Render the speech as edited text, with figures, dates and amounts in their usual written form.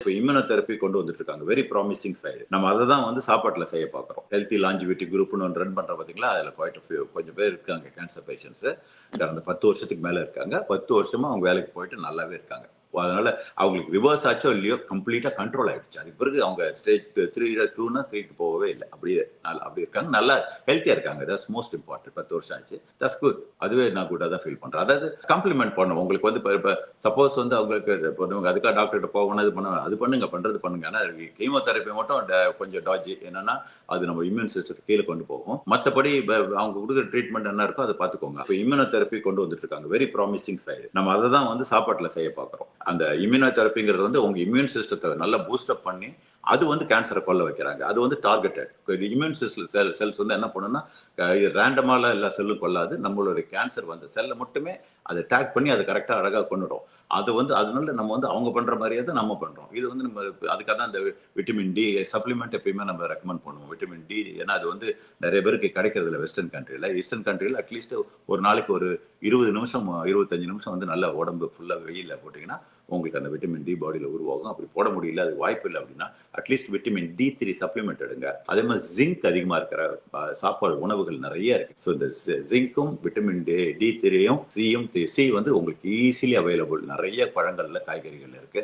இப்போ இம்யூனோதெரப்பி கொண்டு வந்துட்டு இருக்காங்க. Very promising side. நம்ம அத தான் வந்து சாப்பாட்டுல செய்ய பார்க்குறோம். ஹெல்த்தி லாஞ்சிவிட்டி குரூப்னு ஒண்ணு ரன் பண்றோம் பார்த்தீங்களா? அதுல குவைட் அ ஃபியூ கொஞ்சம் பேர் இருக்காங்க கேன்சர் பேஷண்ட்ஸ். கடந்த 10 வருஷத்துக்கு மேல இருக்காங்க. 10 வருஷமா அவங்க வேலைக்கு போயிட்டு நல்லாவே இருக்காங்க. அதனால அவங்களுக்கு ரிவர்ஸ் ஆச்சோ இல்லையோ கம்ப்ளீட்டா கண்ட்ரோல் ஆயிடுச்சு. அதுக்கு பிறகு அவங்க ஸ்டேஜ் 2ன்னா 3க்கு போகவே இல்ல. அப்படியே அப்படி இருக்காங்க. நல்லா ஹெல்த்தியா இருக்காங்க. That's most important. 10 வருஷம் ஆச்சு. That's good. அதுவே நான் குட்டா தான் ஃபீல் பண்றேன். அதாவது காம்ப்ளிமெண்ட் பண்ணணும். உங்களுக்கு வந்து இப்ப இப்ப சப்போஸ் வந்து அவங்களுக்கு இப்ப நீங்க அதுக்காக டாக்டர்ட்ட போகணும், இது பண்ணணும். அது பண்ணுங்க, பண்றது பண்ணுங்க. ஆனா கீமோதெரப்பி மட்டும் கொஞ்சம் டாட்ஜி. என்னன்னா, அது நம்ம இம்யூன் சிஸ்டத்த கீழ கொண்டு போகும். மத்தபடி அவங்க குடுக்குற ட்ரீட்மெண்ட் என்ன இருக்கோ அத பார்த்துக்கோங்க. இப்ப இம்யூனோதெரப்பி கொண்டு வந்துட்டு இருக்காங்க. Very promising side. நம்ம அத தான் வந்து சாப்பாட்டுல செய்ய பார்க்குறோம். அந்த இம்யூனோதெரபிங்கிறது வந்து உங்க இம்யூன் சிஸ்டத்த நல்லா பூஸ்ட் அப் பண்ணி, அது வந்து கேன்சர கொல்ல வைக்கிறாங்க. அது வந்து டார்கெட்டட். இம்யூன் செல்ஸ் வந்து என்ன பண்ணும்னா, ரேண்டமாலாம் எல்லா செல்லும் கொல்லாது. நம்மளுடைய கேன்சர் வந்த செல்ல மட்டுமே அத டேக் பண்ணி அத கரெக்ட்டா அழகா கொன்னுடும். அது வந்து அதனால நம்ம வந்து அவங்க பண்ற மாரியே தான் நம்ம பண்றோம். இது வந்து நம்ம அதுக்காக தான் இந்த விட்டமின் டி சப்ளிமெண்ட் எப்பயுமே நம்ம ரெக்கமெண்ட் பண்ணுவோம். விட்டமின் டி ஏன்னா அது வந்து நெறைய பேருக்கு கிடைக்கிறது இல்ல வெஸ்டர்ன் கண்ட்ரில. ஈஸ்டர்ன் கண்ட்ரில அட்லீஸ்ட் ஒரு நாளைக்கு ஒரு 20 நிமிஷம், 25 நிமிஷம் வந்து நல்லா உடம்பு ஃபுல்லா வெயில்ல போட்டீங்கன்னா, உங்களுக்கு அந்த விட்டமின் டி பாடியில உருவாகும். அப்படி போட முடியல, அது வாய்ப்பு இல்ல அப்படின்னா, அட்லீஸ்ட் விட்டமின் டி3 சப்ளிமெண்ட் எடுங்க. அதே மாரி ஜிங்க் அதிகமா இருக்கிற சாப்பாடு உணவுகள் நெறைய இருக்கு. ஸோ இந்த ஜிங்க்கும், விட்டமின் டி3யும், சி வந்து உங்களுக்கு ஈஸிலி அவைலபிள். நெறைய பழங்கள்ல, காய்கறிகள்ல இருக்கு.